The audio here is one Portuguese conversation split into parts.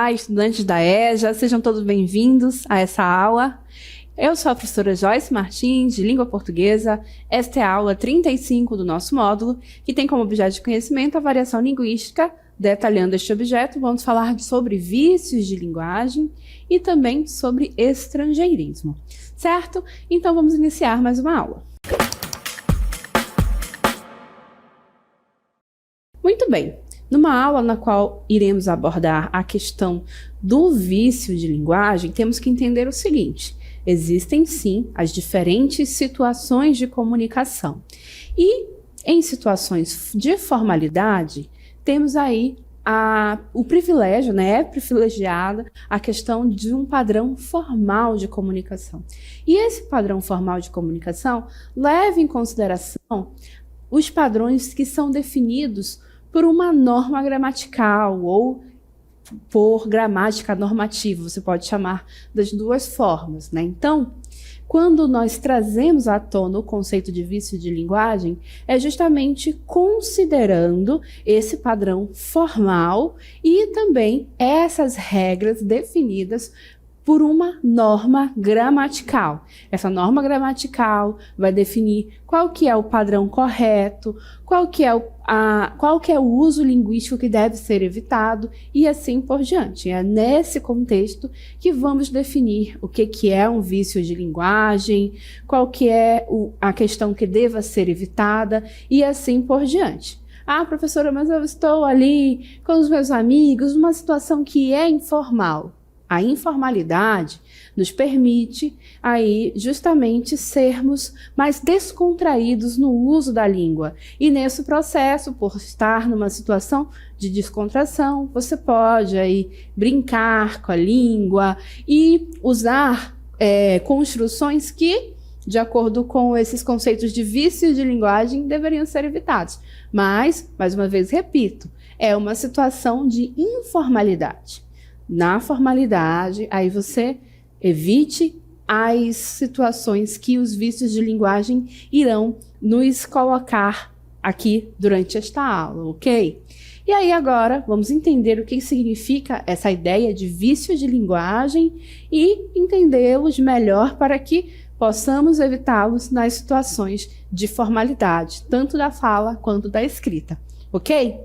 Olá, estudantes da EJA, sejam todos bem-vindos a essa aula. Eu sou a professora Joyce Martins, de Língua Portuguesa. Esta é a aula 35 do nosso módulo, que tem como objeto de conhecimento a variação linguística. Detalhando este objeto, vamos falar sobre vícios de linguagem e também sobre estrangeirismo, certo? Então vamos iniciar mais uma aula. Muito bem. Numa aula na qual iremos abordar a questão do vício de linguagem, temos que entender o seguinte: existem sim as diferentes situações de comunicação. E em situações de formalidade, temos aí o privilégio, é privilegiada a questão de um padrão formal de comunicação. E esse padrão formal de comunicação leva em consideração os padrões que são definidos por uma norma gramatical ou por gramática normativa, você pode chamar das duas formas, Então, quando nós trazemos à tona o conceito de vício de linguagem, é justamente considerando esse padrão formal e também essas regras definidas por uma norma gramatical. Essa norma gramatical vai definir qual que é o padrão correto, qual que é o uso linguístico que deve ser evitado e assim por diante. É nesse contexto que vamos definir o que é um vício de linguagem, qual que é a questão que deva ser evitada e assim por diante. Ah, professora, mas eu estou ali com os meus amigos, numa situação que é informal. A informalidade nos permite aí justamente sermos mais descontraídos no uso da língua. E nesse processo, por estar numa situação de descontração, você pode aí brincar com a língua e usar construções que, de acordo com esses conceitos de vício de linguagem, deveriam ser evitados. Mas, mais uma vez repito, é uma situação de informalidade. Na formalidade, aí você evite as situações que os vícios de linguagem irão nos colocar aqui durante esta aula, ok? E aí agora vamos entender o que significa essa ideia de vício de linguagem e entendê-los melhor para que possamos evitá-los nas situações de formalidade, tanto da fala quanto da escrita, ok?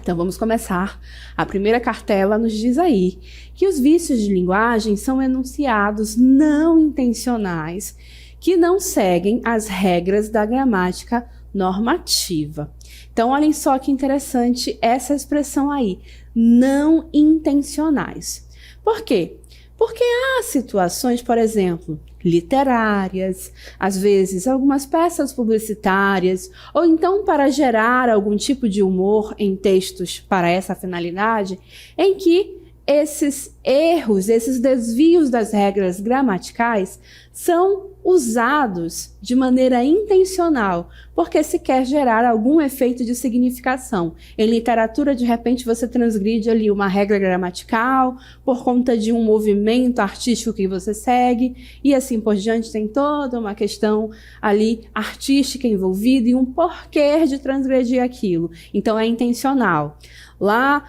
Então vamos começar. A primeira cartela nos diz aí que os vícios de linguagem são enunciados não intencionais que não seguem as regras da gramática normativa. Então olhem só que interessante essa expressão aí, não intencionais. Por quê? Porque há situações, por exemplo, literárias, às vezes algumas peças publicitárias, ou então para gerar algum tipo de humor em textos para essa finalidade, em que esses erros, esses desvios das regras gramaticais são usados de maneira intencional, porque se quer gerar algum efeito de significação. Em literatura, de repente, você transgride ali uma regra gramatical por conta de um movimento artístico que você segue, e assim por diante. Tem toda uma questão ali artística envolvida e um porquê de transgredir aquilo. Então, é intencional. Lá,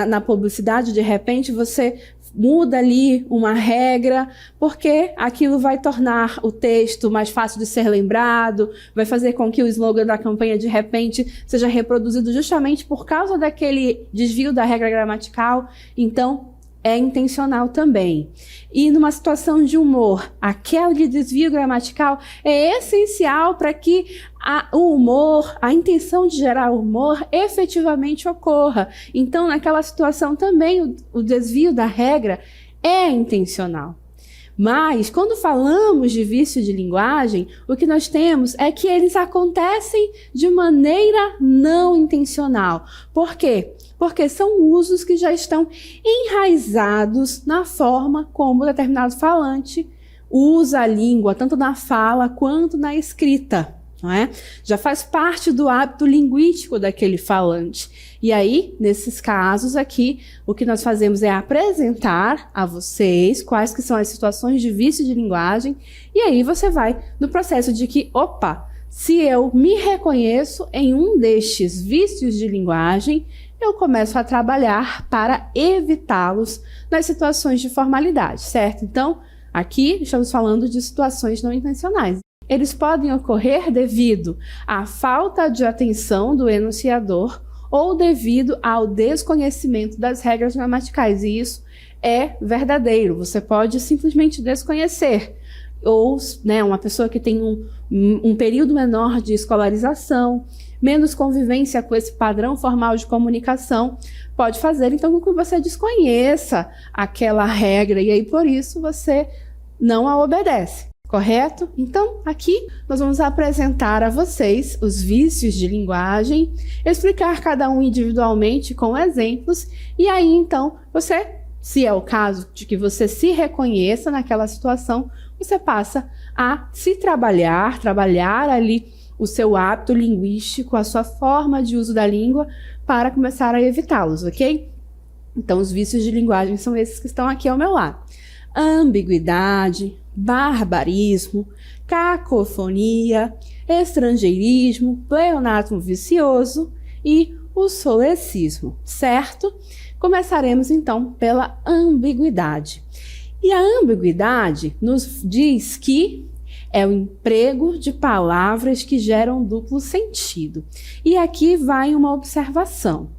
na publicidade, de repente, você muda ali uma regra, porque aquilo vai tornar o texto mais fácil de ser lembrado, vai fazer com que o slogan da campanha, de repente, seja reproduzido justamente por causa daquele desvio da regra gramatical. Então, é intencional também. E numa situação de humor, aquele desvio gramatical é essencial para que o humor, a intenção de gerar humor, efetivamente ocorra. Então, naquela situação também, o desvio da regra é intencional. Mas, quando falamos de vício de linguagem, o que nós temos é que eles acontecem de maneira não intencional. Por quê? Porque são usos que já estão enraizados na forma como determinado falante usa a língua, tanto na fala quanto na escrita. Já faz parte do hábito linguístico daquele falante. E aí, nesses casos aqui, o que nós fazemos é apresentar a vocês quais que são as situações de vício de linguagem, e aí você vai no processo de que, opa, se eu me reconheço em um destes vícios de linguagem, eu começo a trabalhar para evitá-los nas situações de formalidade, certo? Então, aqui estamos falando de situações não intencionais. Eles podem ocorrer devido à falta de atenção do enunciador ou devido ao desconhecimento das regras gramaticais. E isso é verdadeiro. Você pode simplesmente desconhecer. Ou, né, uma pessoa que tem um período menor de escolarização, menos convivência com esse padrão formal de comunicação, pode fazer então com que você desconheça aquela regra e aí por isso você não a obedece. Correto? Então, aqui nós vamos apresentar a vocês os vícios de linguagem, explicar cada um individualmente com exemplos, e aí, então, você, se é o caso de que você se reconheça naquela situação, você passa a se trabalhar ali o seu hábito linguístico, a sua forma de uso da língua, para começar a evitá-los, ok? Então, os vícios de linguagem são esses que estão aqui ao meu lado. Ambiguidade, barbarismo, cacofonia, estrangeirismo, pleonasmo vicioso e o solecismo, certo? Começaremos então pela ambiguidade. E a ambiguidade nos diz que é o emprego de palavras que geram duplo sentido. E aqui vai uma observação.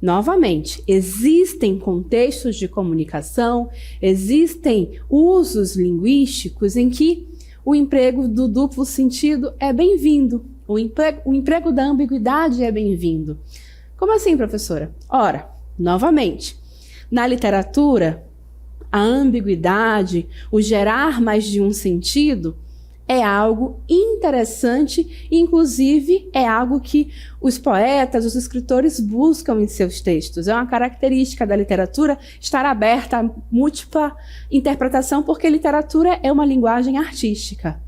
Novamente, existem contextos de comunicação, existem usos linguísticos em que o emprego do duplo sentido é bem-vindo, o emprego da ambiguidade é bem-vindo. Como assim, professora? Ora, novamente, na literatura, a ambiguidade, o gerar mais de um sentido, é algo interessante, inclusive é algo que os poetas, os escritores buscam em seus textos. É uma característica da literatura estar aberta a múltipla interpretação, porque literatura é uma linguagem artística.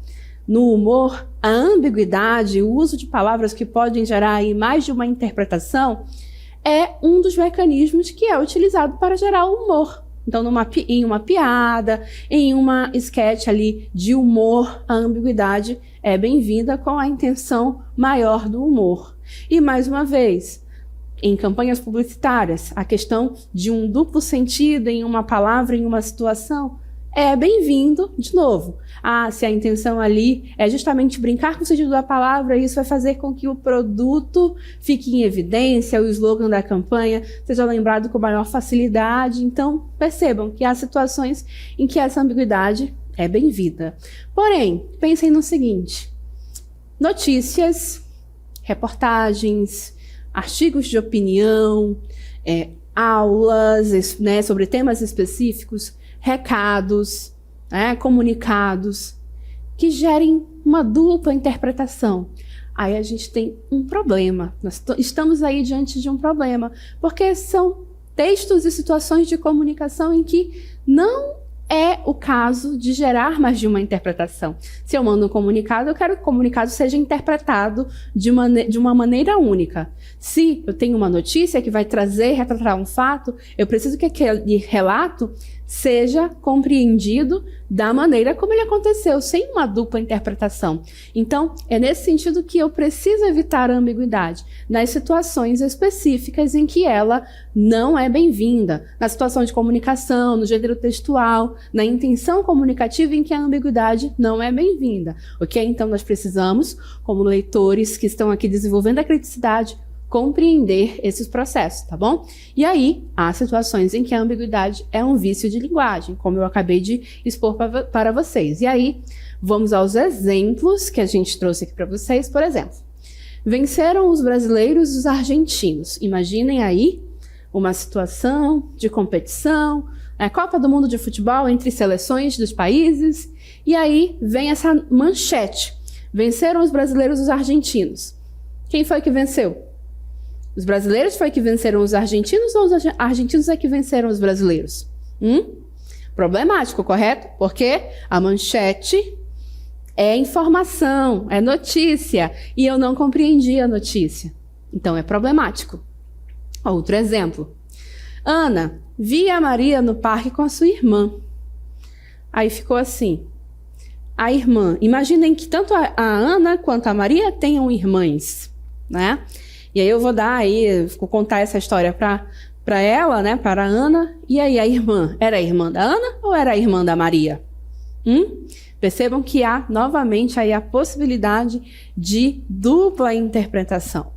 No humor, a ambiguidade, o uso de palavras que podem gerar aí mais de uma interpretação, é um dos mecanismos que é utilizado para gerar o humor. Então, em uma piada, em uma sketch ali de humor, a ambiguidade é bem-vinda com a intenção maior do humor. E, mais uma vez, em campanhas publicitárias, a questão de um duplo sentido em uma palavra, em uma situação, é bem-vindo de novo. Se a intenção ali é justamente brincar com o sentido da palavra, isso vai fazer com que o produto fique em evidência, o slogan da campanha seja lembrado com maior facilidade. Então, percebam que há situações em que essa ambiguidade é bem-vinda. Porém, pensem no seguinte: notícias, reportagens, artigos de opinião, aulas, né, sobre temas específicos, recados, comunicados, que gerem uma dupla interpretação. Aí a gente tem um problema. Nós estamos aí diante de um problema, porque são textos e situações de comunicação em que não é o caso de gerar mais de uma interpretação. Se eu mando um comunicado, eu quero que o comunicado seja interpretado de uma maneira única. Se eu tenho uma notícia que vai retratar um fato, eu preciso que aquele relato seja compreendido da maneira como ele aconteceu, sem uma dupla interpretação. Então, é nesse sentido que eu preciso evitar a ambiguidade nas situações específicas em que ela não é bem-vinda, na situação de comunicação, no gênero textual, na intenção comunicativa em que a ambiguidade não é bem-vinda, ok? Então, nós precisamos, como leitores que estão aqui desenvolvendo a criticidade, compreender esses processos, tá bom? E aí, há situações em que a ambiguidade é um vício de linguagem, como eu acabei de expor para vocês. E aí, vamos aos exemplos que a gente trouxe aqui para vocês. Por exemplo, venceram os brasileiros e os argentinos. Imaginem aí uma situação de competição, a Copa do Mundo de Futebol entre seleções dos países, e aí vem essa manchete: venceram os brasileiros e os argentinos. Quem foi que venceu? Os brasileiros foi que venceram os argentinos ou os argentinos é que venceram os brasileiros? Problemático, correto? Porque a manchete é informação, é notícia, e eu não compreendi a notícia. Então é problemático. Outro exemplo. Ana via a Maria no parque com a sua irmã. Aí ficou assim. A irmã. Imaginem que tanto a Ana quanto a Maria tenham irmãs, né? E aí eu vou vou contar essa história para ela, né, para a Ana. E aí a irmã, era a irmã da Ana ou era a irmã da Maria? Percebam que há novamente aí a possibilidade de dupla interpretação.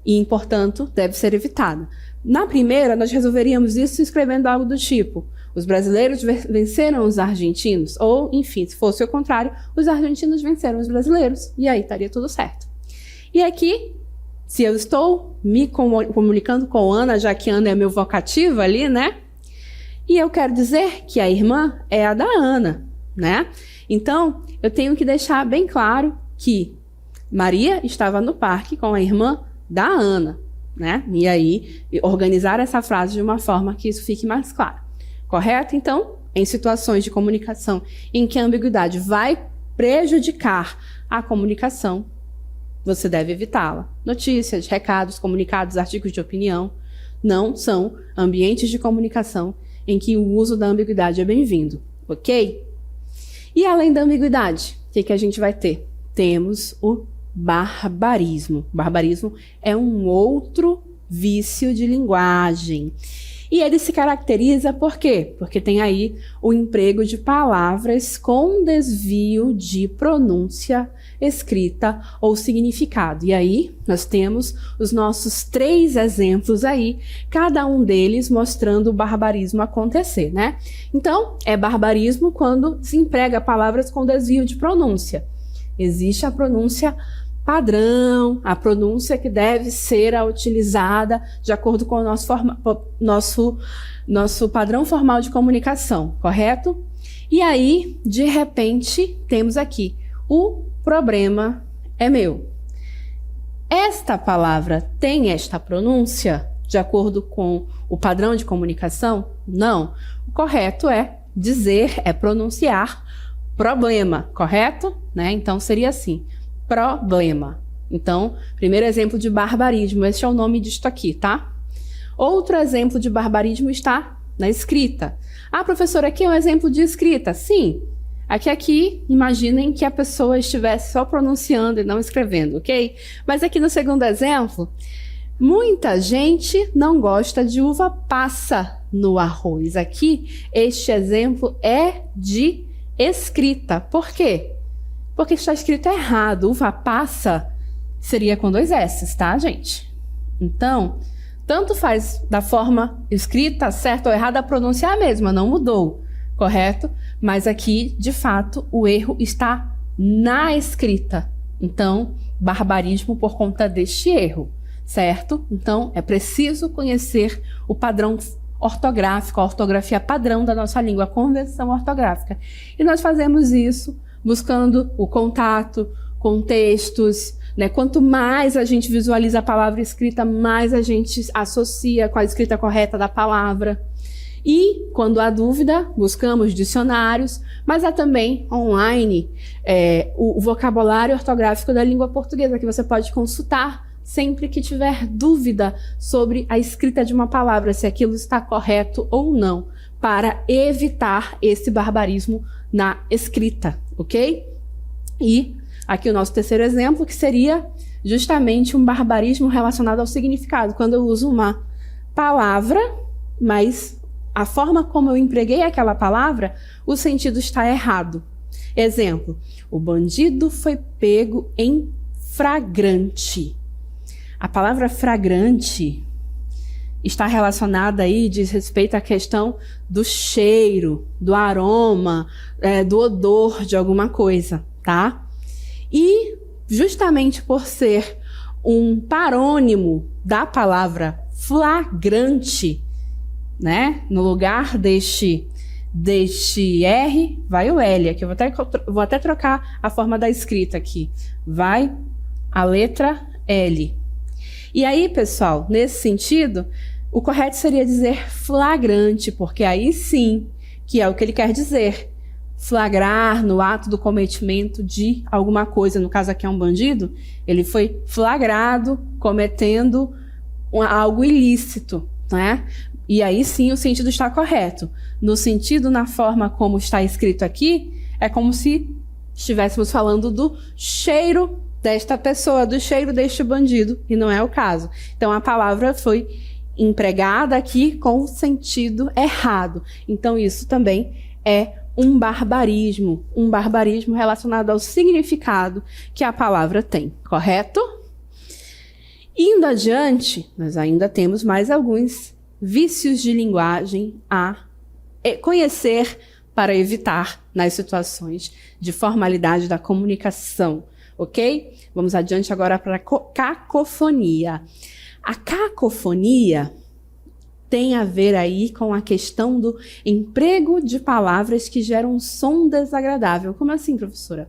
E, portanto, deve ser evitada. Na primeira, nós resolveríamos isso escrevendo algo do tipo: os brasileiros venceram os argentinos. Ou, enfim, se fosse o contrário, os argentinos venceram os brasileiros. E aí estaria tudo certo. E aqui, se eu estou me comunicando com Ana, já que Ana é meu vocativo ali, né? E eu quero dizer que a irmã é a da Ana, né? Então, eu tenho que deixar bem claro que Maria estava no parque com a irmã da Ana, né? E aí, organizar essa frase de uma forma que isso fique mais claro. Correto? Então, em situações de comunicação em que a ambiguidade vai prejudicar a comunicação, você deve evitá-la. Notícias, recados, comunicados, artigos de opinião não são ambientes de comunicação em que o uso da ambiguidade é bem-vindo, ok? E além da ambiguidade, o que a gente vai ter? Temos o barbarismo. Barbarismo é um outro vício de linguagem. E ele se caracteriza por quê? Porque tem aí o emprego de palavras com desvio de pronúncia, escrita ou significado. E aí nós temos os nossos 3 exemplos aí, cada um deles mostrando o barbarismo acontecer, né? Então, é barbarismo quando se emprega palavras com desvio de pronúncia. Existe a pronúncia padrão, a pronúncia que deve ser a utilizada de acordo com o nosso padrão formal de comunicação, correto? E aí, de repente, temos aqui: o problema é meu. Esta palavra tem esta pronúncia de acordo com o padrão de comunicação? Não. O correto é dizer, é pronunciar problema, correto? Né? Então, seria assim: problema. Então, primeiro exemplo de barbarismo, esse é o nome disto aqui, tá? Outro exemplo de barbarismo está na escrita. Ah, professora, aqui é um exemplo de escrita. Sim. Aqui, imaginem que a pessoa estivesse só pronunciando e não escrevendo, ok? Mas aqui no segundo exemplo, muita gente não gosta de uva passa no arroz. Aqui, este exemplo é de escrita. Por quê? Porque está escrito errado. Uva passa seria com 2 S's, tá, gente? Então, tanto faz da forma escrita, certa ou errada, a pronúncia é a mesma, não mudou, correto? Mas aqui, de fato, o erro está na escrita. Então, barbarismo por conta deste erro, certo? Então, é preciso conhecer o padrão ortográfico, a ortografia padrão da nossa língua, a convenção ortográfica. E nós fazemos isso buscando o contato, contextos, né? Quanto mais a gente visualiza a palavra escrita, mais a gente associa com a escrita correta da palavra. E, quando há dúvida, buscamos dicionários, mas há também online o vocabulário ortográfico da língua portuguesa, que você pode consultar sempre que tiver dúvida sobre a escrita de uma palavra, se aquilo está correto ou não, para evitar esse barbarismo na escrita, ok? E aqui o nosso terceiro exemplo, que seria justamente um barbarismo relacionado ao significado, quando eu uso uma palavra, mas a forma como eu empreguei aquela palavra, o sentido está errado. Exemplo: o bandido foi pego em flagrante. A palavra flagrante está relacionada aí, diz respeito à questão do cheiro, do aroma, do odor de alguma coisa, tá? E justamente por ser um parônimo da palavra flagrante, né? No lugar deste R, vai o L. Aqui eu vou até trocar a forma da escrita aqui. Vai a letra L. E aí, pessoal, nesse sentido, o correto seria dizer flagrante, porque aí sim, que é o que ele quer dizer. Flagrar no ato do cometimento de alguma coisa. No caso aqui é um bandido, ele foi flagrado cometendo algo ilícito, né? E aí sim o sentido está correto. No sentido, na forma como está escrito aqui, é como se estivéssemos falando do cheiro desta pessoa, do cheiro deste bandido, e não é o caso. Então, a palavra foi empregada aqui com o sentido errado. Então, isso também é um barbarismo relacionado ao significado que a palavra tem, correto? Indo adiante, nós ainda temos mais alguns vícios de linguagem a conhecer para evitar nas situações de formalidade da comunicação, ok? Vamos adiante agora para a cacofonia. A cacofonia tem a ver aí com a questão do emprego de palavras que geram um som desagradável. Como assim, professora?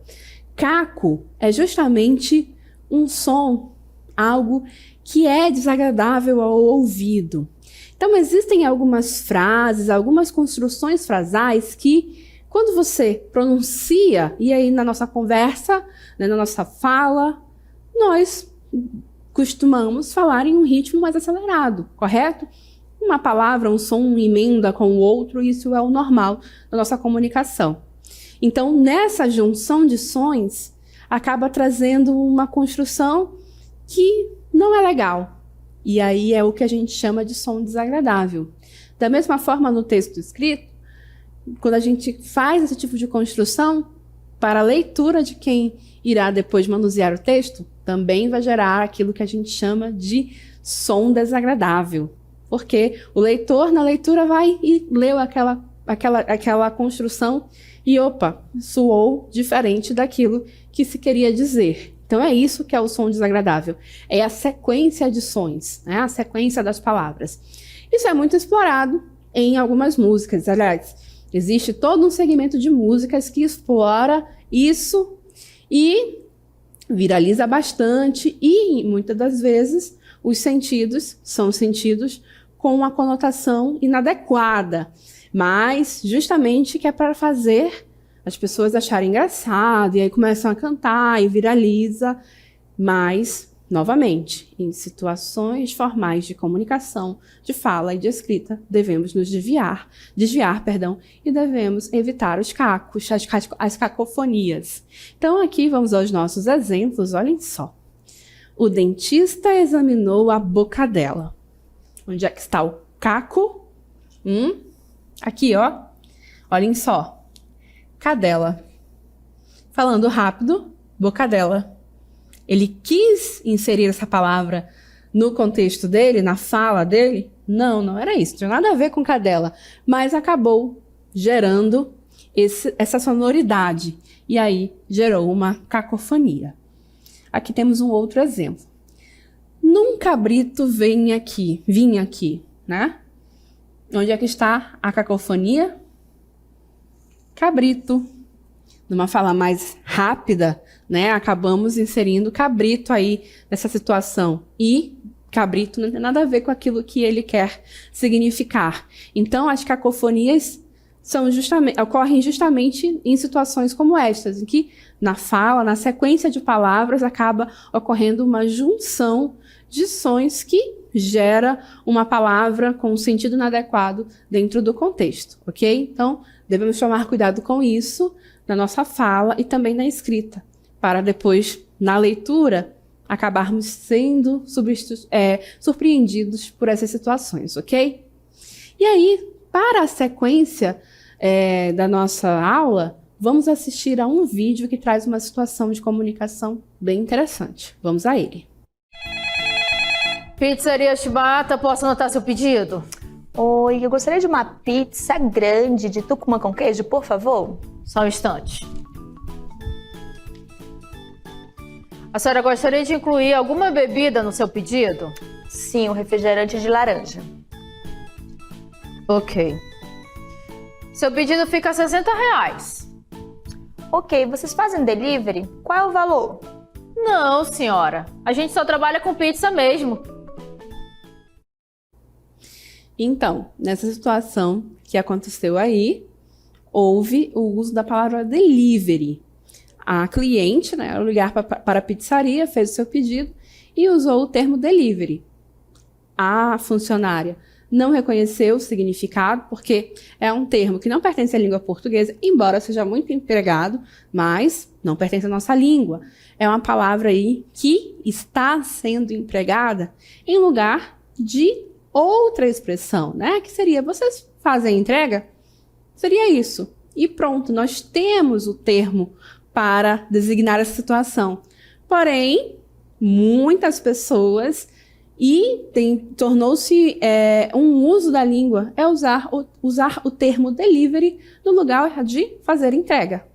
Caco é justamente um som, algo que é desagradável ao ouvido. Então, existem algumas frases, algumas construções frasais que, quando você pronuncia, e aí na nossa conversa, né, na nossa fala, nós costumamos falar em um ritmo mais acelerado, correto? Uma palavra, um som emenda com o outro, isso é o normal da nossa comunicação. Então, nessa junção de sons, acaba trazendo uma construção que não é legal. E aí é o que a gente chama de som desagradável. Da mesma forma, no texto escrito, quando a gente faz esse tipo de construção, para a leitura de quem irá depois manusear o texto, também vai gerar aquilo que a gente chama de som desagradável. Porque o leitor, na leitura, vai e leu aquela construção e, opa, soou diferente daquilo que se queria dizer. Então, é isso que é o som desagradável. É a sequência de sons, né? A sequência das palavras. Isso é muito explorado em algumas músicas. Aliás, existe todo um segmento de músicas que explora isso e viraliza bastante. E, muitas das vezes, os sentidos são sentidos com uma conotação inadequada. Mas, justamente, que é para fazer as pessoas acharem engraçado, e aí começam a cantar e viraliza. Mas, novamente, em situações formais de comunicação, de fala e de escrita, devemos nos desviar, e devemos evitar os cacos, as cacofonias. Então, aqui vamos aos nossos exemplos, olhem só. O dentista examinou a boca dela. Onde é que está o caco? Aqui, ó. Olhem só. Cadela. Falando rápido, bocadela. Ele quis inserir essa palavra no contexto dele, na fala dele? Não, não era isso. Não tinha nada a ver com cadela. Mas acabou gerando essa sonoridade. E aí gerou uma cacofonia. Aqui temos um outro exemplo. Num cabrito vinha aqui, né? Onde é que está a cacofonia? Cabrito. Numa fala mais rápida, né? Acabamos inserindo cabrito aí nessa situação. E cabrito não tem nada a ver com aquilo que ele quer significar. Então, as cacofonias ocorrem justamente em situações como estas, em que na fala, na sequência de palavras, acaba ocorrendo uma junção de sons que gera uma palavra com um sentido inadequado dentro do contexto, ok? Então, devemos tomar cuidado com isso na nossa fala e também na escrita, para depois, na leitura, acabarmos sendo surpreendidos por essas situações, ok? E aí, para a sequência da nossa aula, vamos assistir a um vídeo que traz uma situação de comunicação bem interessante. Vamos a ele. Pizzaria Shibata, posso anotar seu pedido? Oi, eu gostaria de uma pizza grande de Tucumã com queijo, por favor. Só um instante. A senhora gostaria de incluir alguma bebida no seu pedido? Sim, um refrigerante de laranja. Ok. Seu pedido fica R$60. Ok, vocês fazem delivery? Qual é o valor? Não, senhora. A gente só trabalha com pizza mesmo. Então, nessa situação que aconteceu aí, houve o uso da palavra delivery. A cliente, né, ao ligar para a pizzaria, fez o seu pedido e usou o termo delivery. A funcionária não reconheceu o significado, porque é um termo que não pertence à língua portuguesa, embora seja muito empregado, mas não pertence à nossa língua. É uma palavra aí que está sendo empregada em lugar de outra expressão, né? Que seria, vocês fazem entrega? Seria isso. E pronto, nós temos o termo para designar essa situação. Porém, muitas pessoas, tornou-se um uso da língua, é usar o termo delivery no lugar de fazer entrega.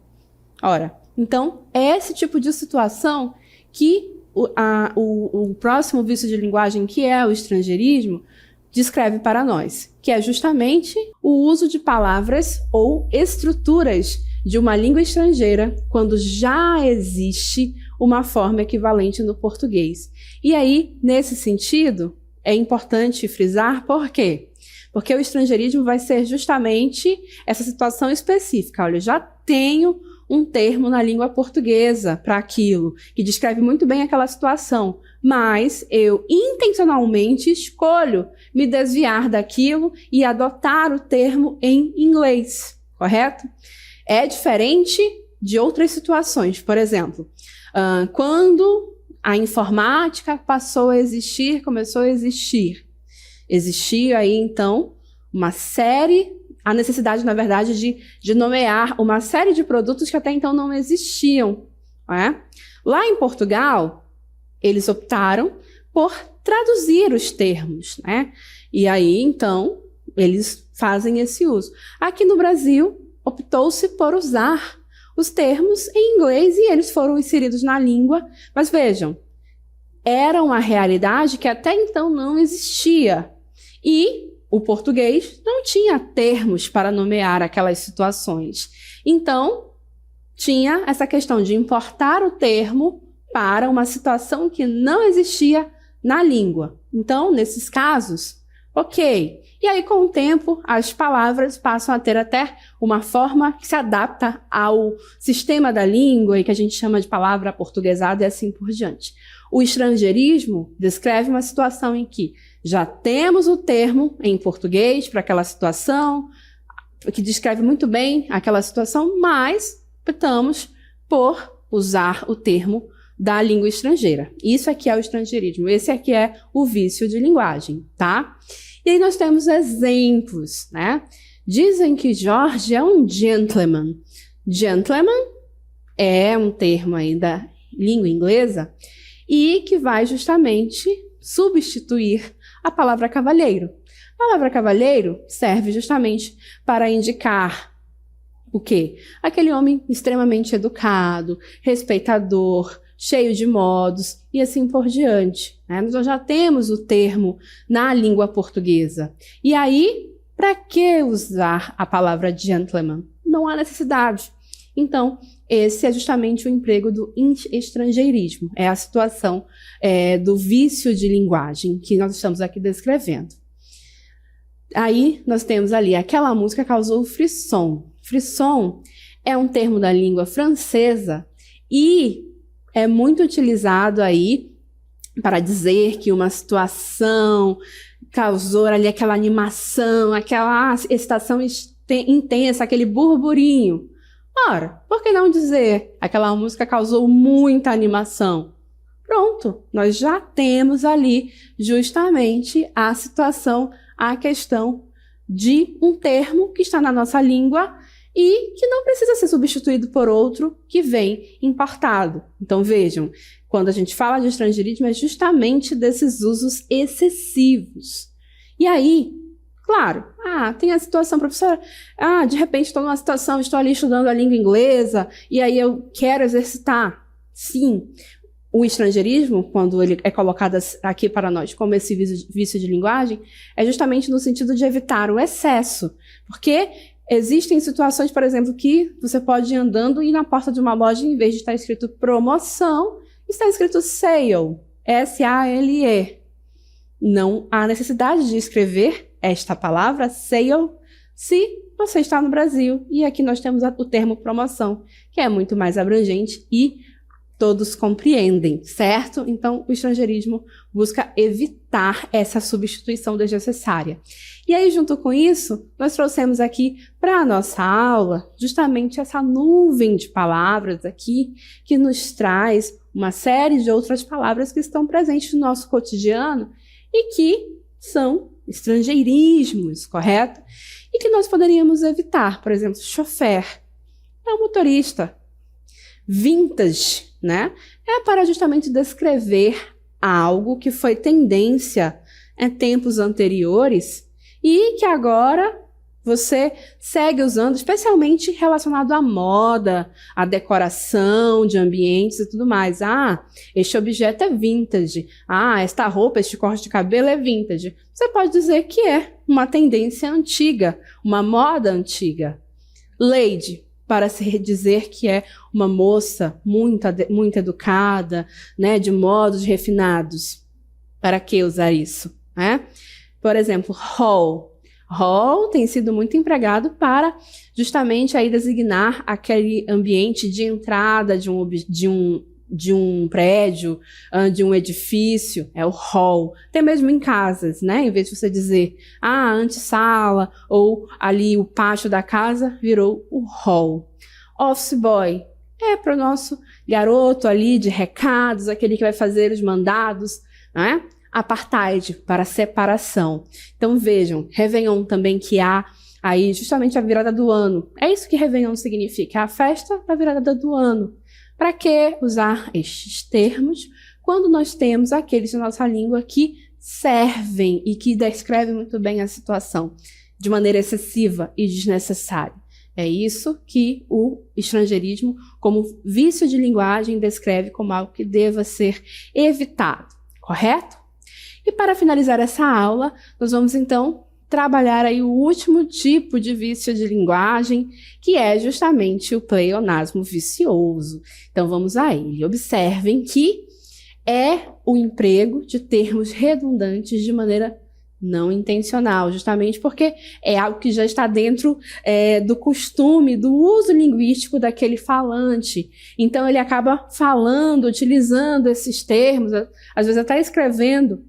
Ora, então, é esse tipo de situação que o próximo vício de linguagem, que é o estrangeirismo, descreve para nós, que é justamente o uso de palavras ou estruturas de uma língua estrangeira quando já existe uma forma equivalente no português. E aí, nesse sentido, é importante frisar por quê? Porque o estrangeirismo vai ser justamente essa situação específica. Olha, eu já tenho um termo na língua portuguesa para aquilo, que descreve muito bem aquela situação, mas eu intencionalmente escolho me desviar daquilo e adotar o termo em inglês, correto? É diferente de outras situações. Por exemplo, quando a informática começou a existir, existiu aí, então, a necessidade, na verdade, de nomear uma série de produtos que até então não existiam. Não é? Lá em Portugal, eles optaram por traduzir os termos, né? E aí, então, eles fazem esse uso. Aqui no Brasil, optou-se por usar os termos em inglês e eles foram inseridos na língua. Mas vejam, era uma realidade que até então não existia. E o português não tinha termos para nomear aquelas situações. Então, tinha essa questão de importar o termo para uma situação que não existia na língua. Então, nesses casos, ok. E aí, com o tempo, as palavras passam a ter até uma forma que se adapta ao sistema da língua e que a gente chama de palavra aportuguesada e assim por diante. O estrangeirismo descreve uma situação em que já temos o termo em português para aquela situação, que descreve muito bem aquela situação, mas optamos por usar o termo da língua estrangeira. Isso aqui é o estrangeirismo, esse aqui é o vício de linguagem, tá? E aí nós temos exemplos, né? Dizem que Jorge é um gentleman. Gentleman é um termo aí da língua inglesa e que vai justamente substituir a palavra cavalheiro. A palavra cavalheiro serve justamente para indicar o quê? Aquele homem extremamente educado, respeitador, cheio de modos e assim por diante, né? Nós já temos o termo na língua portuguesa. E aí, para que usar a palavra gentleman? Não há necessidade. Então, esse é justamente o emprego do estrangeirismo. É a situação do vício de linguagem que nós estamos aqui descrevendo. Aí, nós temos ali, aquela música causou frisson. Frisson é um termo da língua francesa e é muito utilizado aí para dizer que uma situação causou ali aquela animação, aquela excitação intensa, aquele burburinho. Ora, por que não dizer aquela música causou muita animação? Pronto, nós já temos ali justamente a situação, a questão de um termo que está na nossa língua e que não precisa ser substituído por outro que vem importado. Então vejam, quando a gente fala de estrangeirismo é justamente desses usos excessivos. E aí, claro, tem a situação, professora, de repente estou numa situação, estou ali estudando a língua inglesa e aí eu quero exercitar. Sim, o estrangeirismo, quando ele é colocado aqui para nós como esse vício de linguagem, é justamente no sentido de evitar o excesso. Porque existem situações, por exemplo, que você pode ir andando e na porta de uma loja, em vez de estar escrito promoção, está escrito sale, S-A-L-E. Não há necessidade de escrever esta palavra, sale, se você está no Brasil. E aqui nós temos o termo promoção, que é muito mais abrangente e todos compreendem, certo? Então, o estrangeirismo busca evitar essa substituição desnecessária. E aí, junto com isso, nós trouxemos aqui para a nossa aula justamente essa nuvem de palavras aqui que nos traz uma série de outras palavras que estão presentes no nosso cotidiano e que são estrangeirismos, correto? E que nós poderíamos evitar. Por exemplo, chofer é um motorista. Vintage, né? É para justamente descrever algo que foi tendência em tempos anteriores e que agora você segue usando, especialmente relacionado à moda, à decoração de ambientes e tudo mais. Ah, este objeto é vintage. Ah, esta roupa, este corte de cabelo é vintage. Você pode dizer que é uma tendência antiga, uma moda antiga. Lady, para se dizer que é uma moça muito educada, né, de modos refinados. Para que usar isso, né? Por exemplo, hall. Hall tem sido muito empregado para justamente aí designar aquele ambiente de entrada de um prédio, de um edifício, é o hall. Até mesmo em casas, né? Em vez de você dizer, antessala, ou ali o pátio da casa, virou o hall. Office boy é para o nosso garoto ali de recados, aquele que vai fazer os mandados, né? Apartheid, para separação. Então vejam, Réveillon também que há aí justamente a virada do ano. É isso que Réveillon significa, é a festa da virada do ano. Para que usar estes termos quando nós temos aqueles na nossa língua que servem e que descrevem muito bem a situação de maneira excessiva e desnecessária? É isso que o estrangeirismo, como vício de linguagem, descreve como algo que deva ser evitado, correto? E para finalizar essa aula, nós vamos então trabalhar aí o último tipo de vício de linguagem, que é justamente o pleonasmo vicioso. Então vamos a ele. Observem que é o emprego de termos redundantes de maneira não intencional, justamente porque é algo que já está dentro do costume, do uso linguístico daquele falante. Então ele acaba falando, utilizando esses termos, às vezes até escrevendo,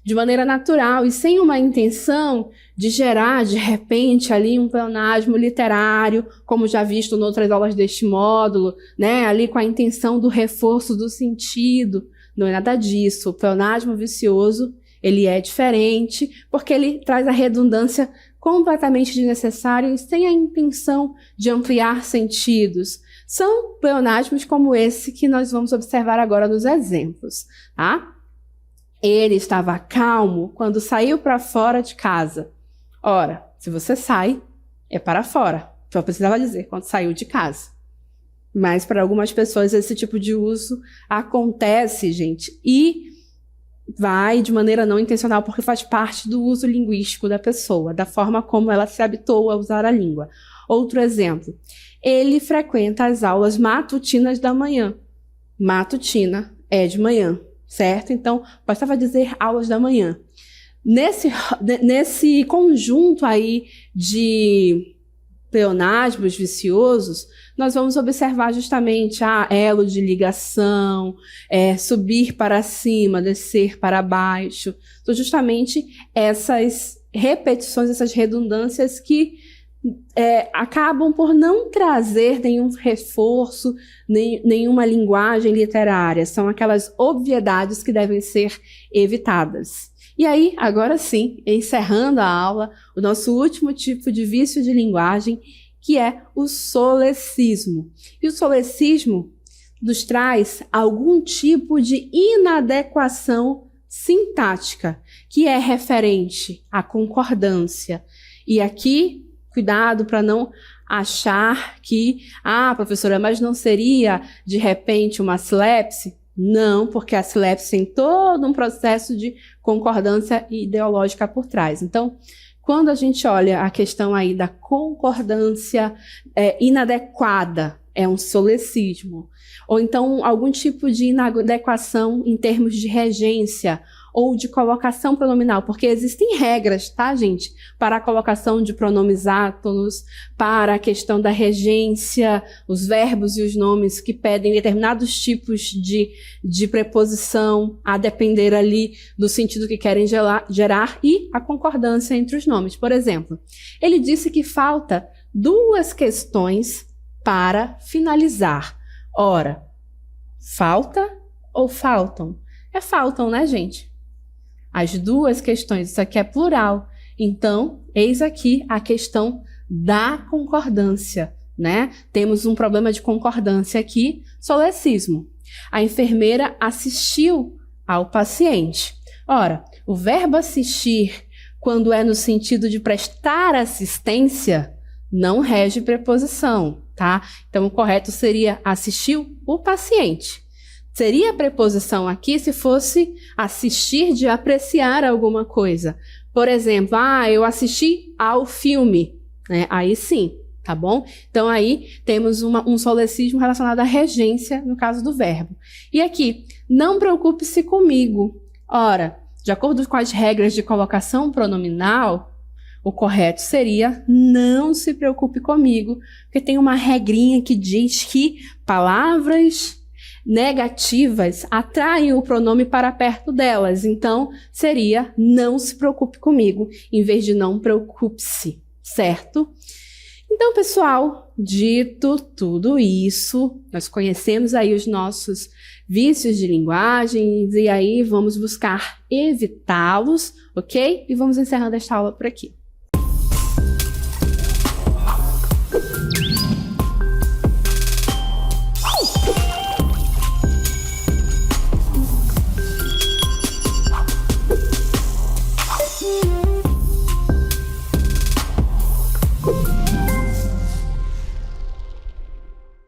de maneira natural e sem uma intenção de gerar, de repente, ali um pleonasmo literário, como já visto em outras aulas deste módulo, né? Ali com a intenção do reforço do sentido. Não é nada disso. O pleonasmo vicioso, ele é diferente, porque ele traz a redundância completamente desnecessária e sem a intenção de ampliar sentidos. São pleonasmos como esse que nós vamos observar agora nos exemplos, tá? Ele estava calmo quando saiu para fora de casa. Ora, se você sai, é para fora. Só precisava dizer quando saiu de casa. Mas para algumas pessoas esse tipo de uso acontece, gente, e vai de maneira não intencional, porque faz parte do uso linguístico da pessoa, da forma como ela se habituou a usar a língua. Outro exemplo, ele frequenta as aulas matutinas da manhã. Matutina é de manhã. Certo? Então, bastava dizer aulas da manhã. Nesse conjunto aí de pleonasmos viciosos, nós vamos observar justamente elo de ligação, subir para cima, descer para baixo. Então, justamente essas repetições, essas redundâncias que acabam por não trazer nenhum reforço, nenhuma linguagem literária. São aquelas obviedades que devem ser evitadas. E aí, agora sim, encerrando a aula, o nosso último tipo de vício de linguagem, que é o solecismo. E o solecismo nos traz algum tipo de inadequação sintática, que é referente à concordância. E aqui, cuidado para não achar que, professora, mas não seria, de repente, uma silepse? Não, porque a silepse tem todo um processo de concordância ideológica por trás. Então, quando a gente olha a questão aí da concordância inadequada, é um solecismo. Ou então, algum tipo de inadequação em termos de regência, ou de colocação pronominal, porque existem regras, tá, gente? Para a colocação de pronomes átonos, para a questão da regência, os verbos e os nomes que pedem determinados tipos de preposição, a depender ali do sentido que querem gerar e a concordância entre os nomes. Por exemplo, ele disse que falta 2 questões para finalizar. Ora, falta ou faltam? É faltam, né, gente? As 2 questões, isso aqui é plural. Então, eis aqui a questão da concordância, né? Temos um problema de concordância aqui, solecismo. A enfermeira assistiu ao paciente. Ora, o verbo assistir, quando é no sentido de prestar assistência, não rege preposição, tá? Então, o correto seria assistiu o paciente. Seria a preposição aqui se fosse assistir de apreciar alguma coisa. Por exemplo, eu assisti ao filme, né? Aí sim, tá bom? Então aí temos um solecismo relacionado à regência no caso do verbo. E aqui, não preocupe-se comigo. Ora, de acordo com as regras de colocação pronominal, o correto seria não se preocupe comigo, porque tem uma regrinha que diz que palavras negativas atraem o pronome para perto delas. Então, seria não se preocupe comigo, em vez de não preocupe-se, certo? Então, pessoal, dito tudo isso, nós conhecemos aí os nossos vícios de linguagem e aí vamos buscar evitá-los, ok? E vamos encerrando esta aula por aqui.